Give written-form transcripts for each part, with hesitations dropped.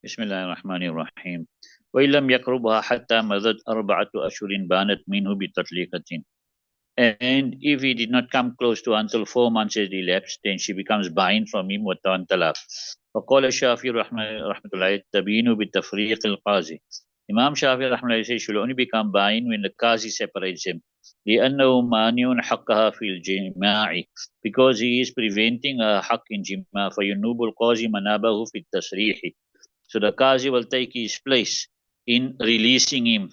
بسم الله الرحمن الرحيم. وإن لم يقربها حتى مضت 4 أشهر بانت منه بتطليقة. And if he did not come close to until 4 months had elapsed, then she becomes buying from him وطن طلاق. فقال الشافعي رحمة الله تبين بتفريق القاضي. Imam Shafi رحمة الله says she will only become buying when the qazi separates him. لأنه مانع حقها في الجماع, because he is preventing her حق in جماع. فينوب القاضي منابه في التصريح. So the qazi will take his place in releasing him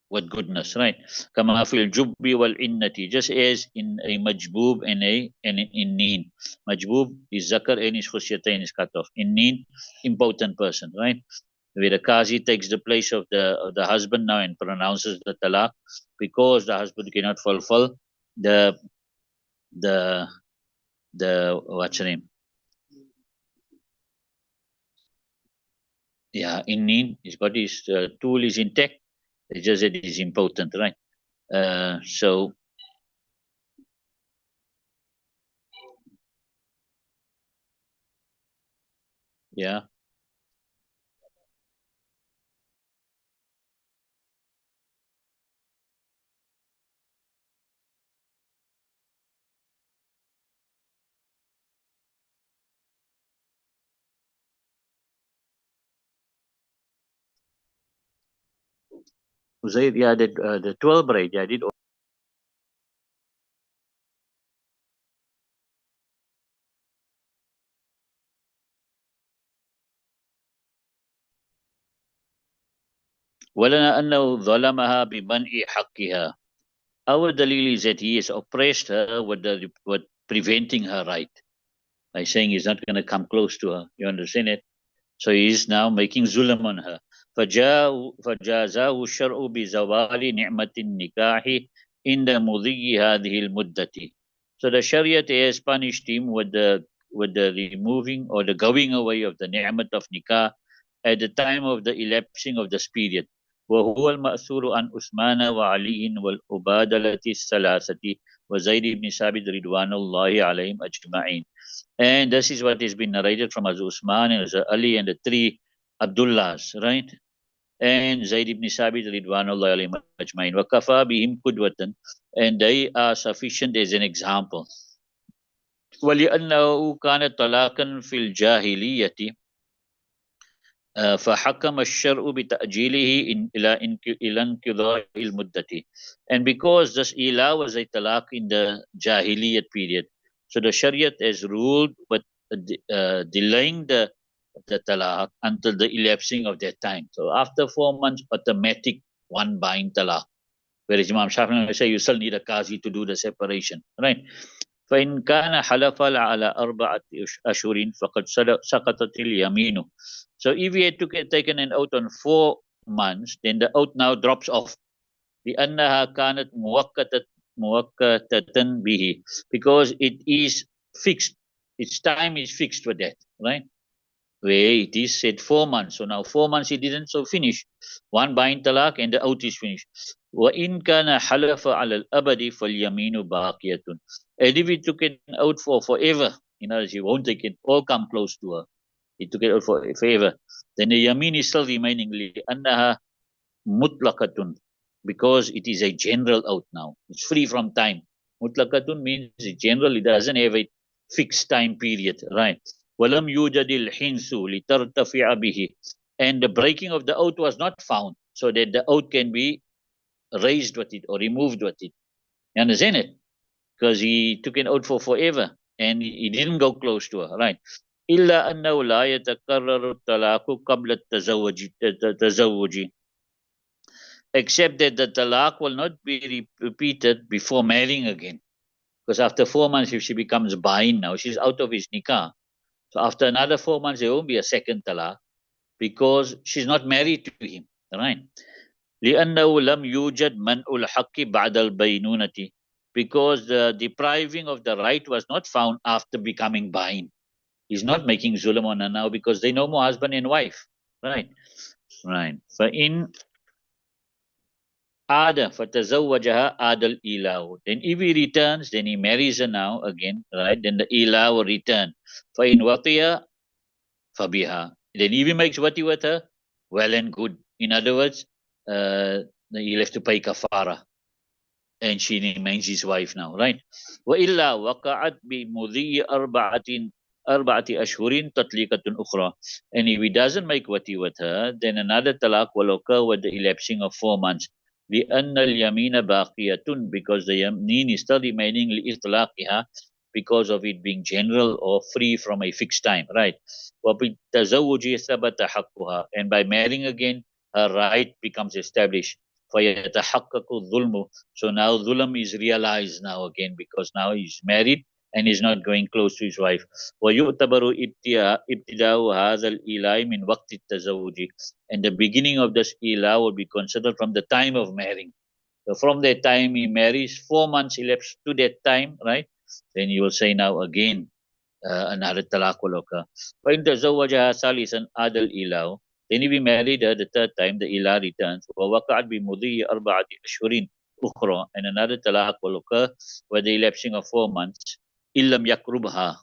with goodness, right? Kama fil jubbi wal innati, just as in a majboob and in neen. Majboob is zakar and his khusyatain is cut off. In neen, important person, right? Where the qazi takes the place of the husband now and pronounces the talaq, because the husband cannot fulfill the the what's the name? Yeah, in neen, he's got his tool is intact. It's just that it is important, right? So yeah. Zaid, yeah, the 12 braid, yeah, I did. ولنا أنه ظلمها بمنع حقها. Our dalil is that he has oppressed her with preventing her right by saying he's not going to come close to her. You understand it? So he is now making zulm on her. فجازاه الشرع بزوال نعمة النكاح عند مضي هذه المدة. So the Shariat has punished him with the removing or the going away of the ni'mat of nikah at the time of the elapsing of this period. وهو المأثور عن عثمان وعلي والعبادلة الثلاثة وزيد بن ثابت رضوان الله عليهم أجمعين. And this is what has been narrated from Hazrat Usman and Hazrat Ali and the three Abdullahs, right? And Zayd ibn Sabit Ridwanullah alayhim ajmain. Wakafa bihim kudwatan. And they are sufficient as an example. ولأنه كان طلاقا في الجاهلية فحكم الشرع بتأجيله إلى انقضاء المدة. And because this ila was a talaq in the Jahiliyyat period, so the Shariat has ruled but delaying the talaq until the elapsing of that time. So after 4 months, automatic one buying talaq. Whereas Imam Shafi'i will say you still need a qazi to do the separation, right? فإن كان حلف على 4 أشهر فقد سقطت اليمين. So if he had taken an oath on 4 months, then the oath now drops off. لأنها كانت مؤقتة به, because it is fixed. Its time is fixed for that, right? Where it is said 4 months. So now 4 months he didn't, so finish. One buying talaq and the oath is finished. وإن كان حلف على الأبد فاليمين باقية. And if he took it out for forever, in other words, he won't take it, all come close to her. He took it out for forever. Then the yamin is still remaining لأنها mutlaqatun, because it is a general oath now. It's free from time. Mutlaqatun means general, it doesn't have a fixed time period, right? ولم يوجد الحنس لترتفع به. And the breaking of the oath was not found, so that the oath can be raised with it or removed with it. You understand it? Because he took an oath for forever and he didn't go close to her, right? إلا أنه لا يتكرر الطلاق قبل التزوج. Except that the talaq will not be repeated before marrying again. Because after 4 months, if she becomes ba'in now, she's out of his nikah. So after another 4 months, there won't be a second talaq because she's not married to him, right? لأنه لم يوجد منع الحق بعد البينونة, because the depriving of the right was not found after becoming ba'in. He's not making zulm on her now because they no more husband and wife, right? Right. فإن Ada fatazawwajaha adal ilahu. Then if he returns, then he marries her now again, right? Then the ilah will return. For in watiya fabiha. Then if he makes wati with her, well and good. In other words, uh, he'll have to pay kafara, and she remains his wife now, right? وإلا وقعت بمضي أربعة أشهر تطليقة أخرى. And if he doesn't make wati with her, then another talaq will occur with the elapsing of 4 months. لأن اليمين باقية, because the yamin is still remaining لإطلاقها, because of it being general or free from a fixed time, right? وبالتزوج ثبت حقها, and by marrying again, her right becomes established. فيتحقق الظلم. So now Dhulam is realized now again, because now he's married and he's not going close to his wife. ويعتبر ابتداء هذا الإله من وقت التزوج. And the beginning of this ilah will be considered from the time of marrying. So from that time he marries, 4 months elapsed to that time, right? Then you will say now again, another talaq will occur. وإن تزوجها ثالثا عاد الإله. Then if he married her the third time, the ilah returns. ووقعت بمضي أربعة أشهر أخرى, and another talaq will occur with the elapsing of 4 months. إن لم يقربها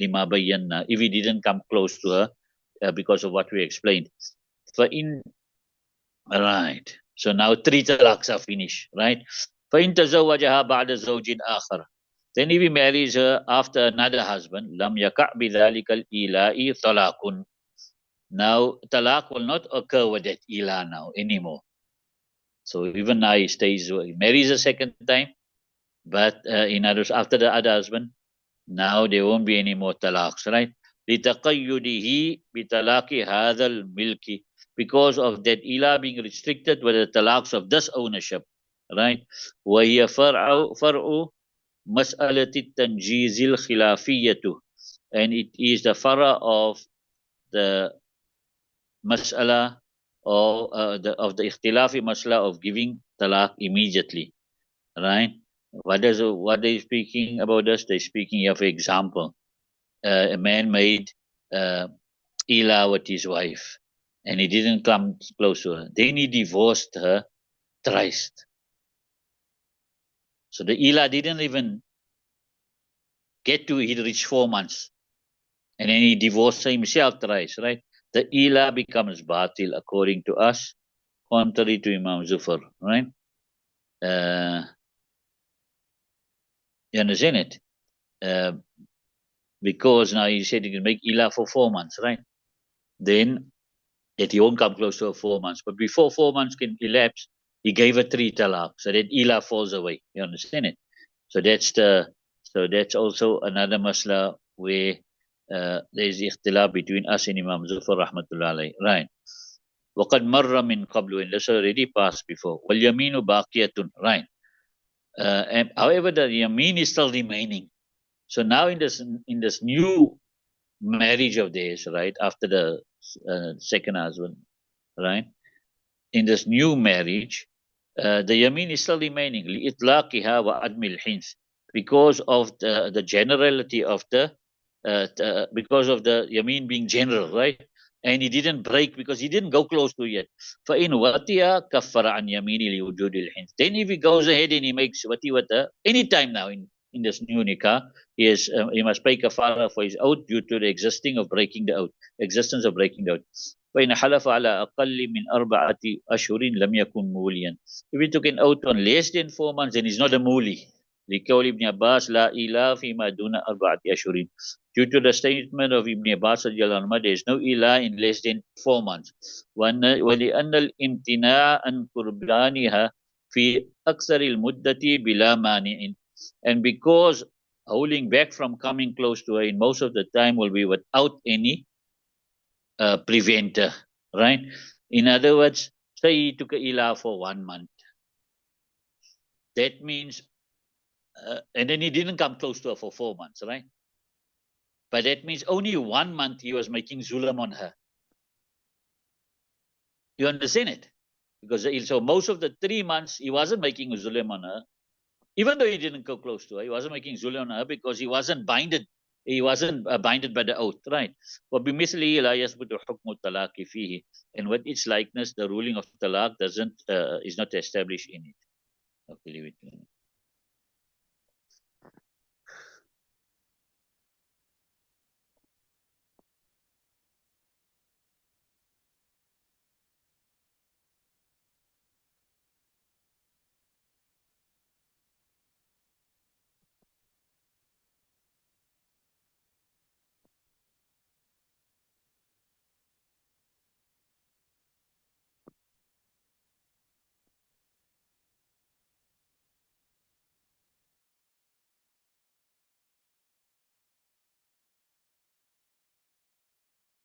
لما بينا, if he didn't come close to her, because of what we explained. فإن Right. So now three talaqs are finished, right? فإن تزوجها بعد زوج آخر. Then if he marries her after another husband, لم يقع بذلك الإيلاء طلاق. Now talaq will not occur with that ilah now anymore. So even now he stays, he marries a second time, but in others after the other husband, now there won't be any more talaqs, right? لتقيده بطلاق هذا الملك, because of that ilah being restricted with the talaqs of this ownership, right? وهي فرع مسألة التنجيز الخلافية, and it is the fara of the mas'ala of the ikhtilafi mas'ala of giving talaq immediately, right? What they speaking about this? They speaking here, for example, a man made uh, ilah with his wife, and he didn't come close to her. Then he divorced her thrice. So the ilah didn't even get to, he reached 4 months. And then he divorced himself thrice, right? The ilah becomes batil according to us, contrary to Imam Zufar, right? You understand it? Uh, because now he said he can make ilah for 4 months, right? Then that he won't come close to her 4 months. But before 4 months can elapse, he gave her three talaq, so that ilah falls away. You understand it? So that's also another masla where there is ikhtilaf between us and Imam Zufar rahmatullah alayhi. Right. وقد مر من قبل, and this already passed before. واليمين باقية, right. And however, the yamin is still remaining. So now in this new marriage of theirs, right, after the second husband, right, in this new marriage, the yamin is still remaining لإطلاقها وعدم الحنث, because of the generality of the because of the yamin being general, right? And he didn't break because he didn't go close to it. فإن وطئ كفر عن يمينه لوجود الحنث. Then if he goes ahead and he makes wati wata any time now in this new nikah, he must pay kafara for his oath due to the existence of breaking the oath. فإن حلف على أقل من أربعة أشهر لم يكن موليا. If he took an oath on less than 4 months, then he's not a muli. لقول ابن عباس لا إله فيما دون أربعة أشهر. Due to the statement of Ibn Abbas, there is no ilah in less than 4 months. ولأن الامتناع عن قربانها في أكثر المدة بلا مانع. And because holding back from coming close to her in most of the time will be without any preventer, right? In other words, say he took a ilah for 1 month. That means, and then he didn't come close to her for 4 months, right? But that means only 1 month he was making zulam on her. You understand it? Because so most of the 3 months he wasn't making zulam on her, even though he didn't go close to her. He wasn't making zulam on her because he wasn't binded. He wasn't binded by the oath, right? وبمثله لا يثبت حكم الطلاق فيه. And with its likeness, the ruling of talaq is not established in it. Okay, leave it.